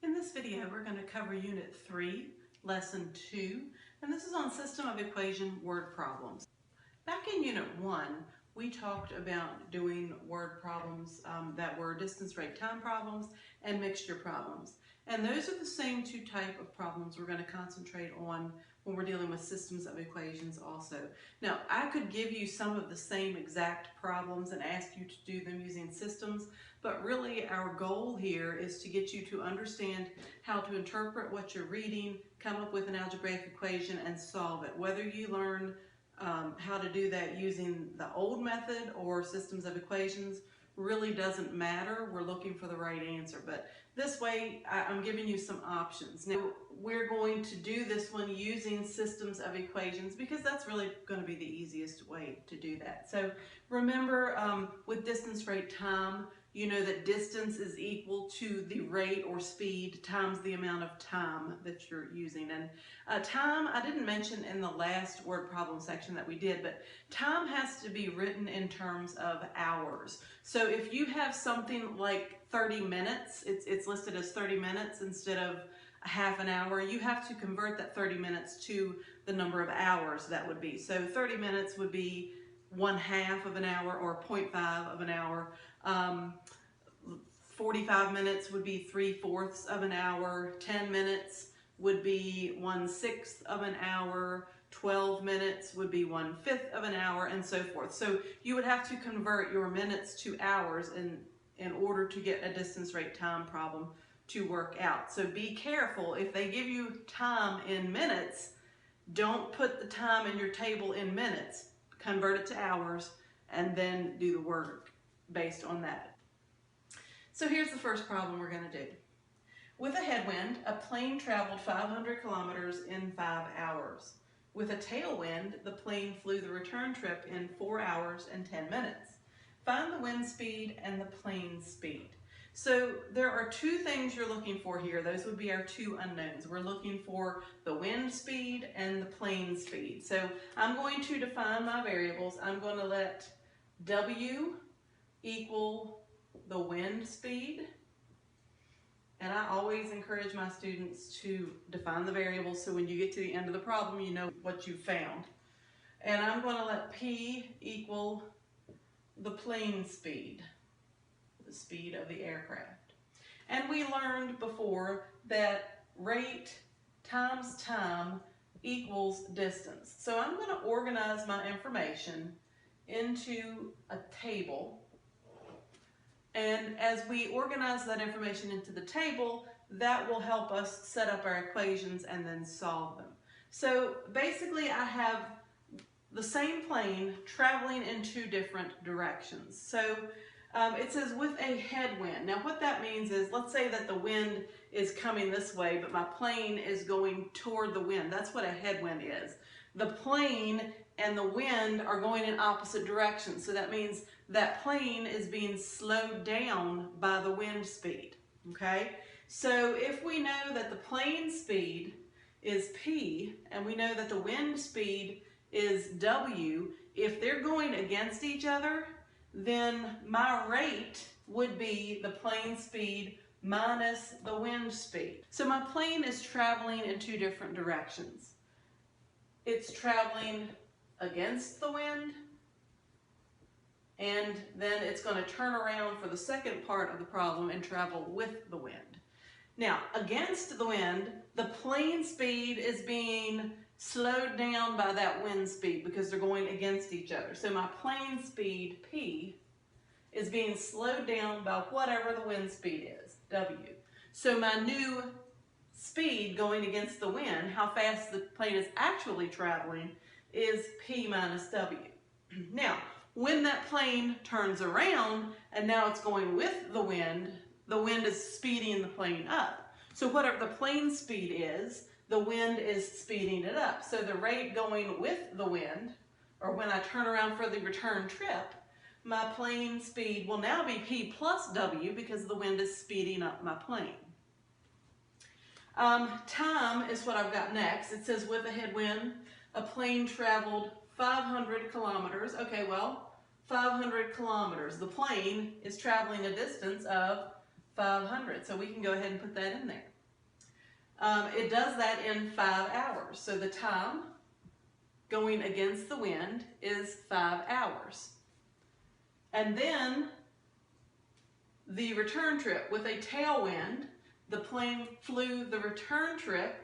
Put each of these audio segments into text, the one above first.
In this video, we're going to cover Unit 3, Lesson 2, and this is on System of Equation word problems. Back in Unit 1, we talked about doing word problems that were distance, rate, time problems and mixture problems. And those are the same two type of problems we're going to concentrate on when we're dealing with systems of equations also. Now, I could give you some of the same exact problems and ask you to do them using systems, but really our goal here is to get you to understand how to interpret what you're reading, come up with an algebraic equation, and solve it. Whether you learn how to do that using the old method or systems of equations really doesn't matter. We're looking for the right answer, but this way I'm giving you some options. Now we're going to do this one using systems of equations because that's really going to be the easiest way to do that. So remember, with distance, rate, time, you know that distance is equal to the rate or speed times the amount of time that you're using. And time, I didn't mention in the last word problem section that we did, but time has to be written in terms of hours. So if you have something like 30 minutes, it's listed as 30 minutes instead of a half an hour, you have to convert that 30 minutes to the number of hours that would be. So 30 minutes would be 1/2 of an hour or 0.5 of an hour. 45 minutes would be 3/4 of an hour. 10 minutes would be 1/6 of an hour. 12 minutes would be 1/5 of an hour, and so forth. So you would have to convert your minutes to hours in order to get a distance, rate, time problem to work out. So be careful. If they give you time in minutes, don't put the time in your table in minutes. Convert it to hours and then do the work based on that. So here's the first problem we're going to do. With a headwind, a plane traveled 500 kilometers in 5 hours. With a tailwind, the plane flew the return trip in 4 hours and 10 minutes. Find the wind speed and the plane speed. So there are two things you're looking for here. Those would be our two unknowns. We're looking for the wind speed and the plane speed. So I'm going to define my variables. I'm going to let W equal the wind speed. And I always encourage my students to define the variables so when you get to the end of the problem, you know what you found. And I'm going to let P equal the plane speed, the speed of the aircraft. And we learned before that rate times time equals distance. So I'm going to organize my information into a table. And as we organize that information into the table, that will help us set up our equations and then solve them. So basically I have the same plane traveling in two different directions. So it says with a headwind. Now what that means is, let's say that the wind is coming this way, but my plane is going toward the wind. That's what a headwind is. The plane and the wind are going in opposite directions. So that means that plane is being slowed down by the wind speed, okay? So if we know that the plane speed is P and we know that the wind speed is W, if they're going against each other, then my rate would be the plane speed minus the wind speed. So my plane is traveling in two different directions. It's traveling against the wind, and then it's going to turn around for the second part of the problem and travel with the wind. Now, against the wind, the plane speed is being slowed down by that wind speed because they're going against each other. So my plane speed, P, is being slowed down by whatever the wind speed is, W. So my new speed going against the wind, how fast the plane is actually traveling, is P minus W. Now, when that plane turns around and now it's going with the wind is speeding the plane up. So whatever the plane speed is, the wind is speeding it up. So the rate going with the wind, or when I turn around for the return trip, my plane speed will now be P plus W because the wind is speeding up my plane. Time is what I've got next. It says with a headwind, a plane traveled 500 kilometers. Okay, well, 500 kilometers. The plane is traveling a distance of 500, so we can go ahead and put that in there. It does that in 5 hours. So the time going against the wind is 5 hours. And then the return trip with a tailwind, the plane flew the return trip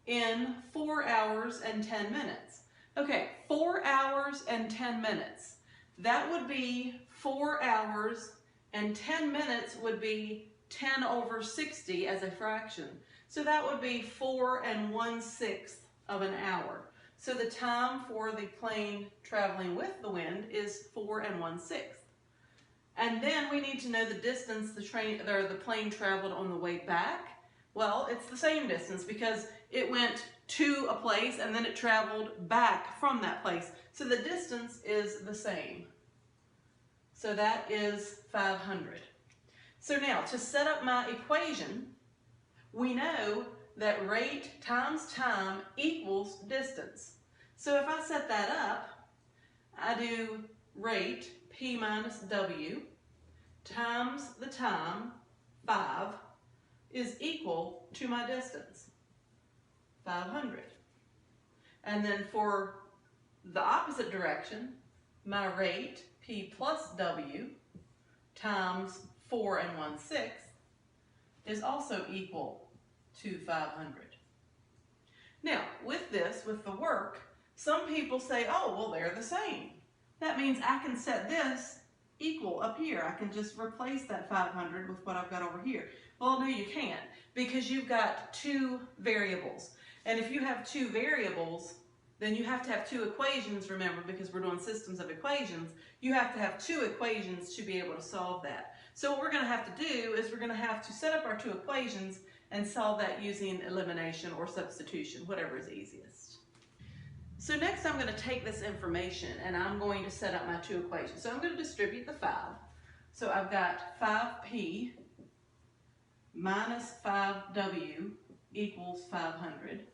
in 4 hours and 10 minutes. Okay, 4 hours and 10 minutes. That would be 4 hours and 10 minutes would be 10 over 60 as a fraction. So that would be 4 1/6 of an hour. So the time for the plane traveling with the wind is 4 1/6. And then we need to know the distance the plane traveled on the way back. Well, it's the same distance because it went to a place and then it traveled back from that place. So the distance is the same. So that is 500. So now to set up my equation, we know that rate times time equals distance. So if I set that up, I do rate P minus W times the time, 5, is equal to my distance, 500. And then for the opposite direction, my rate, P plus W, times 4 1/6, is also equal to 500. Now, with this, with the work, some people say, oh, well, they're the same. That means I can set this equal up here. I can just replace that 500 with what I've got over here. Well, no, you can't, because you've got 2 variables. And if you have 2 variables, then you have to have 2 equations, remember, because we're doing systems of equations. You have to have 2 equations to be able to solve that. So what we're going to have to do is we're going to have to set up our 2 equations and solve that using elimination or substitution, whatever is easiest. So next I'm going to take this information and I'm going to set up my 2 equations. So I'm going to distribute the 5. So I've got 5P minus 5W equals 500.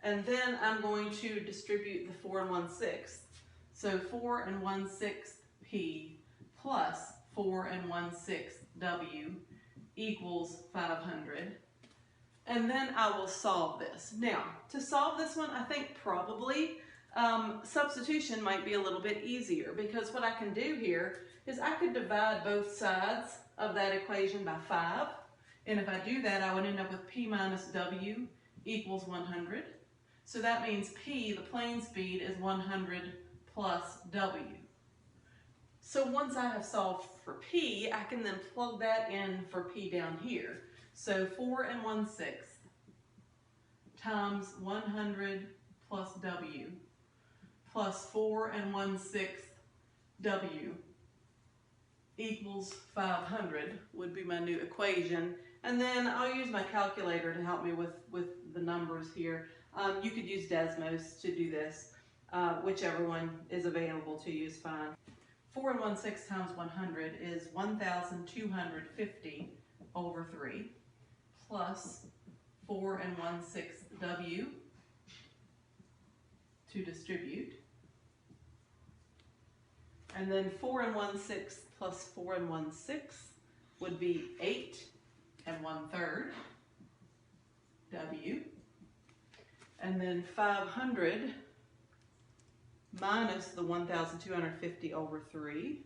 And then I'm going to distribute the 4 1/6. So 4 1/6 P plus 4 1/6 W equals 500. And then I will solve this. Now, to solve this one, I think probably substitution might be a little bit easier, because what I can do here is I could divide both sides of that equation by 5. And if I do that, I would end up with P minus W equals 100. So that means P, the plane speed, is 100 plus W. So once I have solved for P, I can then plug that in for P down here. So 4 1/6 times 100 plus W plus 4 1/6 W equals 500 would be my new equation. And then I'll use my calculator to help me with the numbers here. You could use Desmos to do this. Whichever one is available to you is fine. 4 1/6 times 100 is 1,250 over 3 plus 4 1/6 W to distribute. And then 4 1/6 plus 4 1/6 would be 8 1/3 W. And then 500 minus the 1,250 over 3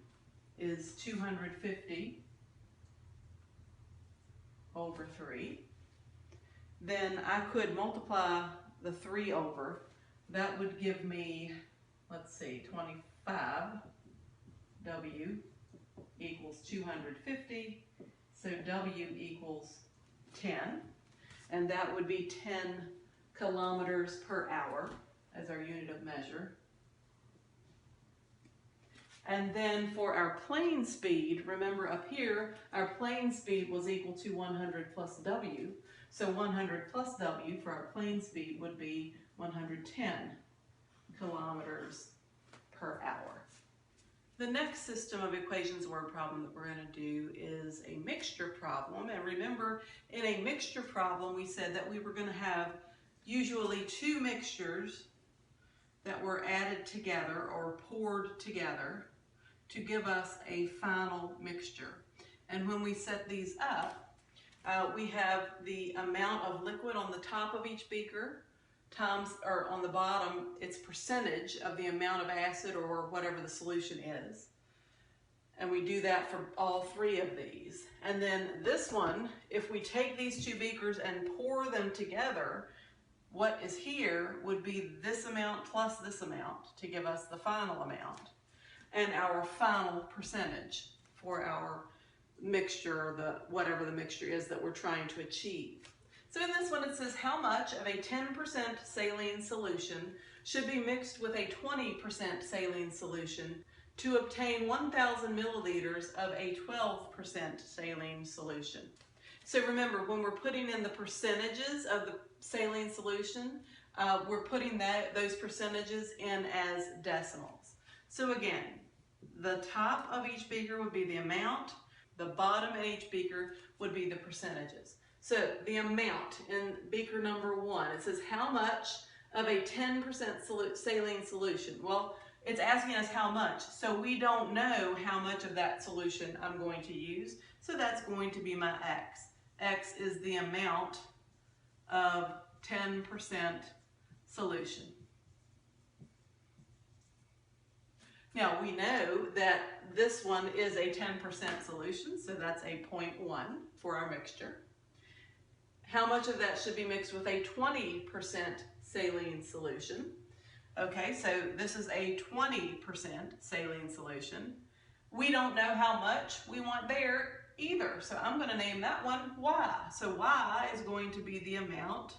is 250 over 3. Then I could multiply the 3 over. That would give me, let's see, 25 W equals 250. So W equals 10. And that would be 10 kilometers per hour as our unit of measure. And then for our plane speed, remember up here, our plane speed was equal to 100 plus W. So 100 plus W for our plane speed would be 110 kilometers per hour. The next system of equations word problem that we're going to do is a mixture problem. And remember, in a mixture problem, we said that we were going to have usually 2 mixtures that were added together or poured together to give us a final mixture. And when we set these up, We have the amount of liquid on the top of each beaker times, or on the bottom, its percentage of the amount of acid or whatever the solution is. And we do that for all three of these. And then this one, if we take these two beakers and pour them together, what is here would be this amount plus this amount to give us the final amount and our final percentage for our mixture, whatever the mixture is that we're trying to achieve. So in this one it says how much of a 10% saline solution should be mixed with a 20% saline solution to obtain 1,000 milliliters of a 12% saline solution. So remember, when we're putting in the percentages of the saline solution, we're putting those percentages in as decimals. So again, the top of each beaker would be the amount, the bottom in each beaker would be the percentages. So the amount in beaker number 1, it says how much of a 10% saline solution. Well, it's asking us how much, so we don't know how much of that solution I'm going to use, so that's going to be my X. X is the amount of 10% solution. Now we know that this one is a 10% solution, so that's a 0.1 for our mixture. How much of that should be mixed with a 20% saline solution? Okay, so this is a 20% saline solution. We don't know how much we want there either, so I'm going to name that one Y. So Y is going to be the amount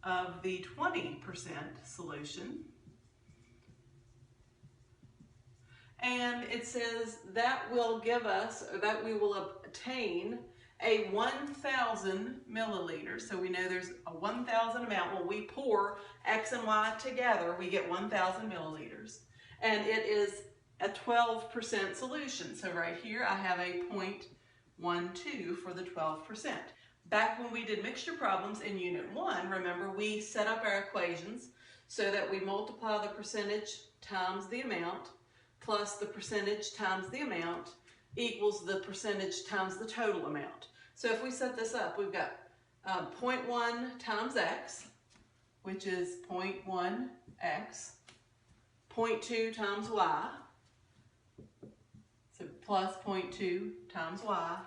of the 20% solution. And it says that will give us, or that we will obtain a 1,000 milliliters. So we know there's a 1,000 amount. When we pour X and Y together, we get 1,000 milliliters. And it is a 12% solution. So right here I have a 0.12 for the 12%. Back when we did mixture problems in Unit 1, remember we set up our equations so that we multiply the percentage times the amount plus the percentage times the amount equals the percentage times the total amount. So if we set this up, we've got 0.1 times X, which is 0.1X, 0.2 times Y, so plus 0.2 times Y,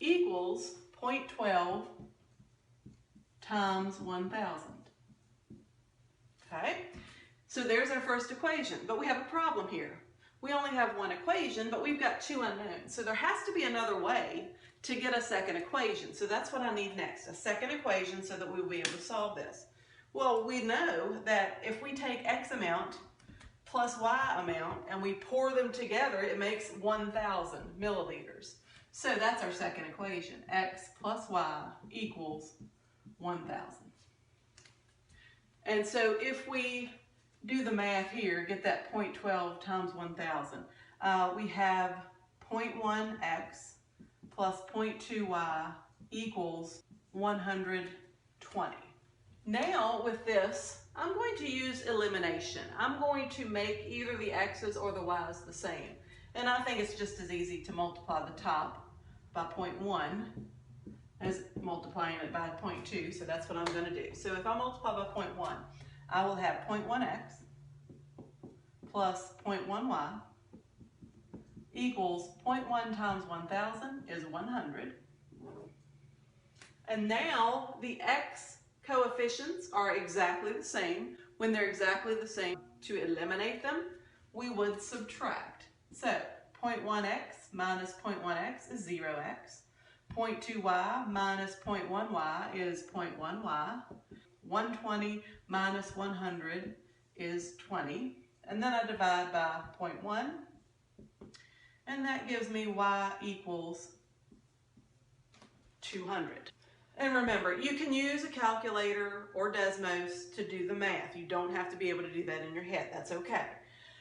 equals 0.12 times 1,000. Okay, so there's our first equation, but we have a problem here. We only have one equation, but we've got two unknowns. So there has to be another way to get a second equation. So that's what I need next, a second equation so that we'll be able to solve this. Well, we know that if we take X amount plus Y amount and we pour them together, it makes 1,000 milliliters. So that's our second equation. X plus Y equals 1,000. And so if we do the math here, get that 0.12 times 1,000. We have 0.1x plus 0.2y equals 120. Now with this, I'm going to use elimination. I'm going to make either the x's or the y's the same. And I think it's just as easy to multiply the top by 0.1 as multiplying it by 0.2, so that's what I'm going to do. So if I multiply by 0.1, I will have 0.1x plus 0.1y equals 0.1 times 1,000 is 100. And now the x coefficients are exactly the same. When they're exactly the same, to eliminate them, we would subtract. So 0.1x minus 0.1x is 0x. 0.2y minus 0.1y is 0.1y. 120 minus 100 is 20. And then I divide by 0.1. And that gives me y equals 200. And remember, you can use a calculator or Desmos to do the math. You don't have to be able to do that in your head. That's okay.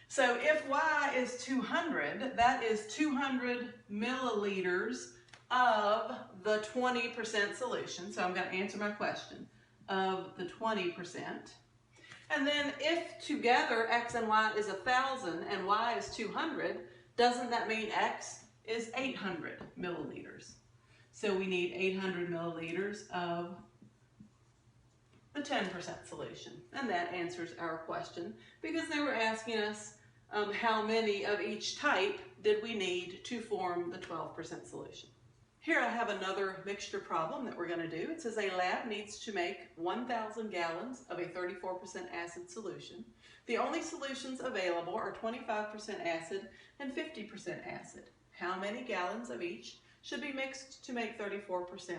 So if y is 200, that is 200 milliliters of the 20% solution. So I'm going to answer my question of the 20%. And then if together x and y is 1,000 and y is 200, doesn't that mean x is 800 milliliters? So we need 800 milliliters of the 10% solution. And that answers our question because they were asking us how many of each type did we need to form the 12% solution. Here I have another mixture problem that we're going to do. It says a lab needs to make 1,000 gallons of a 34% acid solution. The only solutions available are 25% acid and 50% acid. How many gallons of each should be mixed to make 34%?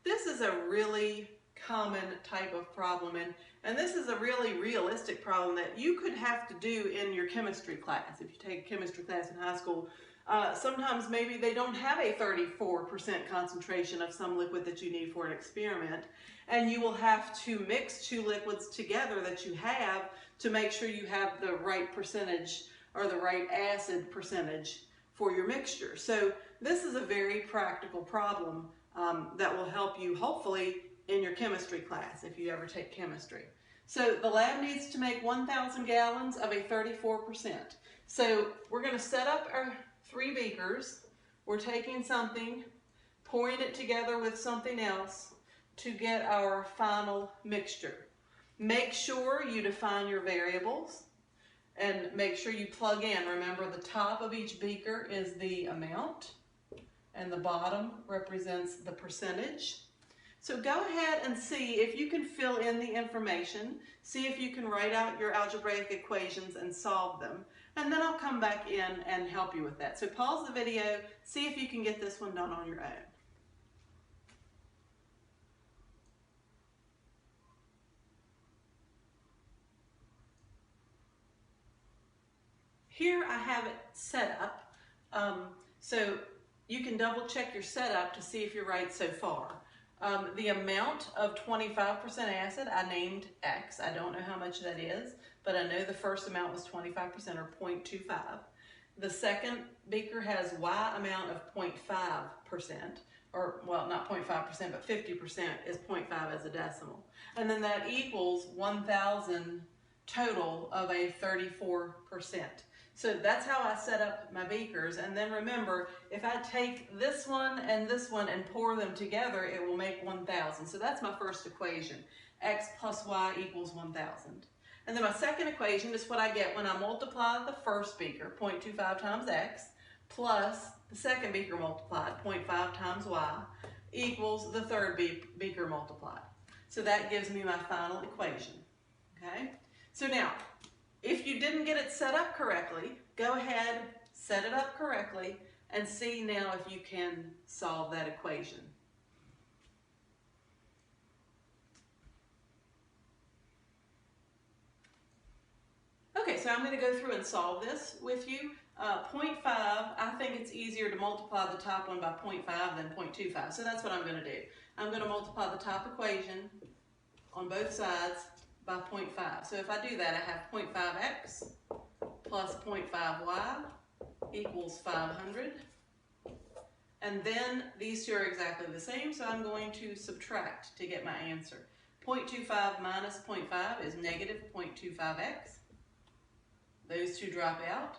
This is a really common type of problem, and this is a really realistic problem that you could have to do in your chemistry class. If you take a chemistry class in high school, sometimes maybe they don't have a 34% concentration of some liquid that you need for an experiment, and you will have to mix two liquids together that you have to make sure you have the right percentage or the right acid percentage for your mixture. So this is a very practical problem that will help you hopefully in your chemistry class if you ever take chemistry. So the lab needs to make 1,000 gallons of a 34%. So we're going to set up our 3 beakers. We're taking something, pouring it together with something else to get our final mixture. Make sure you define your variables and make sure you plug in. Remember, the top of each beaker is the amount and the bottom represents the percentage. So go ahead and see if you can fill in the information, see if you can write out your algebraic equations and solve them, and then I'll come back in and help you with that. So pause the video, see if you can get this one done on your own. Here I have it set up, so you can double check your setup to see if you're right so far. The amount of 25% acid, I named X. I don't know how much that is, but I know the first amount was 25% or 0.25. The second beaker has Y amount of 0.5%, or well, not 0.5%, but 50% is 0.5 as a decimal. And then that equals 1,000 total of a 34%. So that's how I set up my beakers. And then remember, if I take this one and pour them together, it will make 1,000. So that's my first equation. X plus Y equals 1,000. And then my second equation is what I get when I multiply the first beaker, 0.25 times X, plus the second beaker multiplied, 0.5 times Y, equals the third beaker multiplied. So that gives me my final equation. Okay? So now, if you didn't get it set up correctly, go ahead, set it up correctly, and see now if you can solve that equation. Okay, so I'm going to go through and solve this with you. 0.5, I think it's easier to multiply the top one by 0.5 than 0.25, so that's what I'm going to do. I'm going to multiply the top equation on both sides by 0.5. So if I do that, I have 0.5x plus 0.5y equals 500. And then these two are exactly the same, so I'm going to subtract to get my answer. 0.25 minus 0.5 is negative 0.25x. Those two drop out.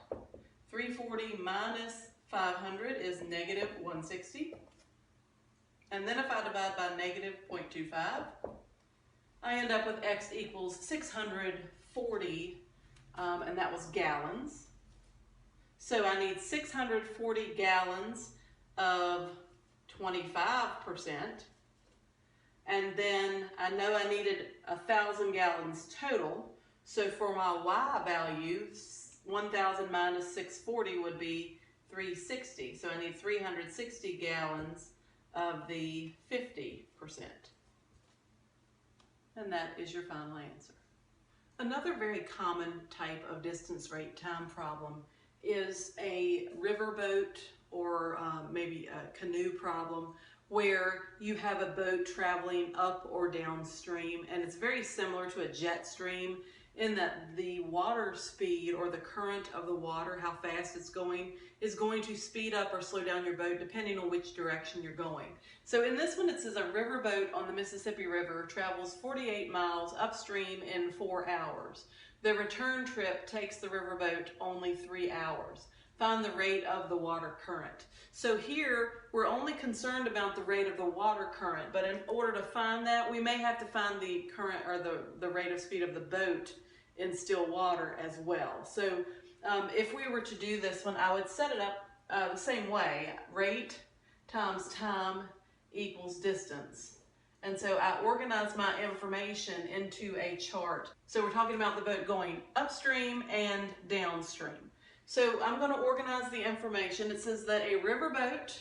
340 minus 500 is negative 160. And then if I divide by negative 0.25, I end up with x equals 640, and that was gallons. So I need 640 gallons of 25%. And then I know I needed 1,000 gallons total. So for my y value, 1,000 minus 640 would be 360. So I need 360 gallons of the 50%. And that is your final answer. Another very common type of distance, rate, time problem is a riverboat or maybe a canoe problem where you have a boat traveling up or downstream, and it's very similar to a jet stream in that the water speed or the current of the water, how fast it's going, is going to speed up or slow down your boat depending on which direction you're going. So in this one it says a riverboat on the Mississippi River travels 48 miles upstream in 4 hours. The return trip takes the riverboat only 3 hours. find the rate of the water current. So here, we're only concerned about the rate of the water current, but in order to find that, we may have to find the current or the rate of speed of the boat in still water as well. So if we were to do this one, I would set it up the same way. Rate times time equals distance. And so I organize my information into a chart. So we're talking about the boat going upstream and downstream. So I'm going to organize the information. It says that a riverboat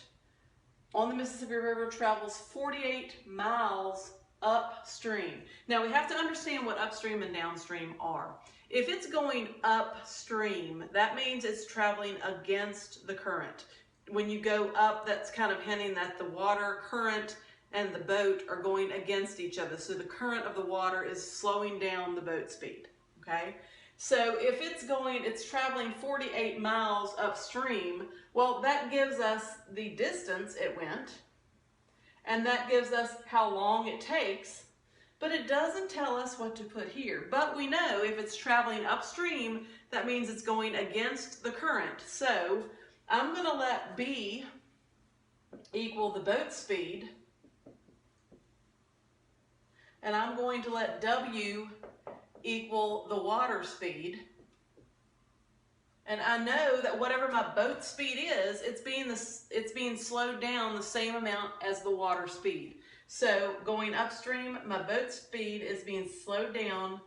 on the Mississippi River travels 48 miles upstream. Now we have to understand what upstream and downstream are. If it's going upstream, that means it's traveling against the current. When you go up, that's kind of hinting that the water current and the boat are going against each other. So the current of the water is slowing down the boat speed, okay? So if it's traveling 48 miles upstream, well, that gives us the distance it went, and that gives us how long it takes, but it doesn't tell us what to put here. But we know if it's traveling upstream, that means it's going against the current. So I'm going to let B equal the boat speed, and I'm going to let W equal the water speed. And I know that whatever my boat speed is, it's being slowed down the same amount as the water speed. So going upstream, my boat speed is being slowed down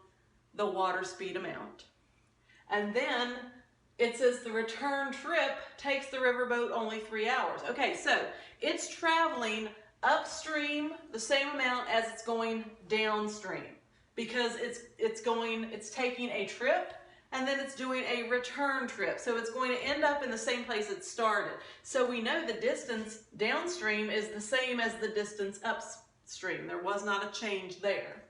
the water speed amount. And then it says the return trip takes the riverboat only 3 hours. Okay, so it's traveling upstream the same amount as it's going downstream, because it's taking a trip and then it's doing a return trip. So it's going to end up in the same place it started. So we know the distance downstream is the same as the distance upstream. There was not a change there.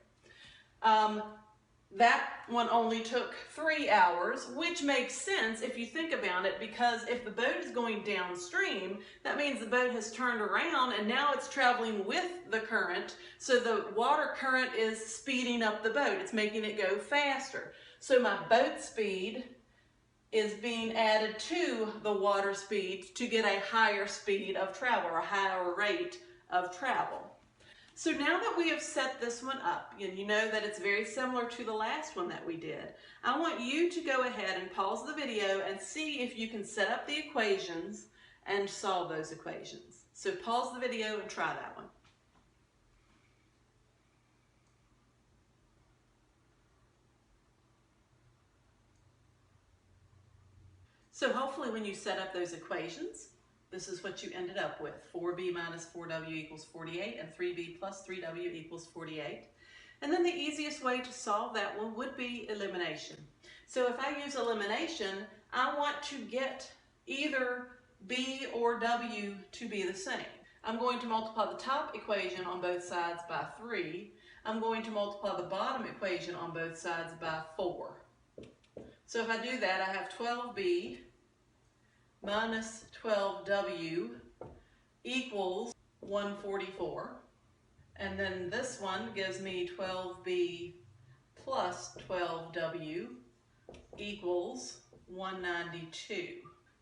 That one only took 3 hours, which makes sense if you think about it, because if the boat is going downstream, that means the boat has turned around and now it's traveling with the current. So the water current is speeding up the boat. It's making it go faster. So my boat speed is being added to the water speed to get a higher speed of travel, or a higher rate of travel. So now that we have set this one up, and you know that it's very similar to the last one that we did, I want you to go ahead and pause the video and see if you can set up the equations and solve those equations. So pause the video and try that one. So hopefully when you set up those equations, this is what you ended up with. 4b minus 4w equals 48, and 3b plus 3w equals 48. And then the easiest way to solve that one would be elimination. So if I use elimination, I want to get either b or w to be the same. I'm going to multiply the top equation on both sides by 3. I'm going to multiply the bottom equation on both sides by 4. So if I do that, I have 12b minus 12w equals 144. And then this one gives me 12b plus 12w equals 192.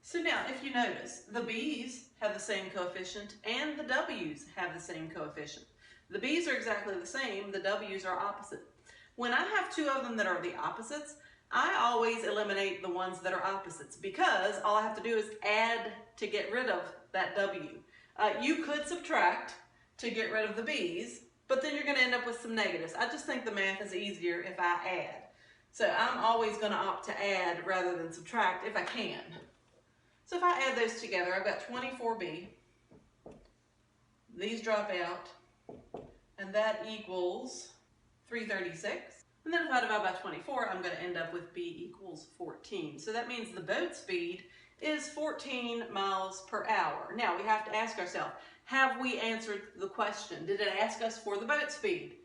So now, if you notice, the b's have the same coefficient and the w's have the same coefficient. The b's are exactly the same, the w's are opposite. When I have two of them that are the opposites, I always eliminate the ones that are opposites, because all I have to do is add to get rid of that w. You could subtract to get rid of the b's, but then you're going to end up with some negatives. I just think the math is easier if I add. So I'm always going to opt to add rather than subtract if I can. So if I add those together, I've got 24b. These drop out, and that equals 336. And then if I divide by 24, I'm going to end up with b equals 14. So that means the boat speed is 14 miles per hour. Now we have to ask ourselves, have we answered the question? Did it ask us for the boat speed?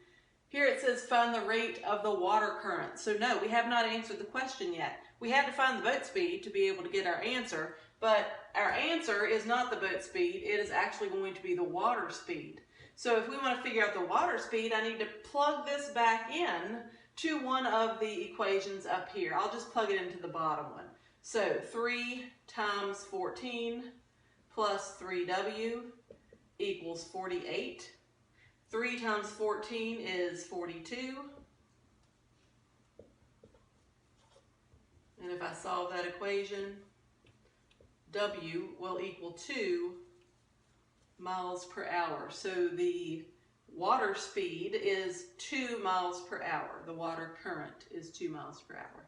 Here it says find the rate of the water current. So no, we have not answered the question yet. We had to find the boat speed to be able to get our answer, but our answer is not the boat speed. It is actually going to be the water speed. So if we want to figure out the water speed, I need to plug this back in to one of the equations up here. I'll just plug it into the bottom one. So 3 times 14 plus 3W equals 48. 3 times 14 is 42. And if I solve that equation, W will equal 2 miles per hour. So the water speed is 2 miles per hour. The water current is 2 miles per hour.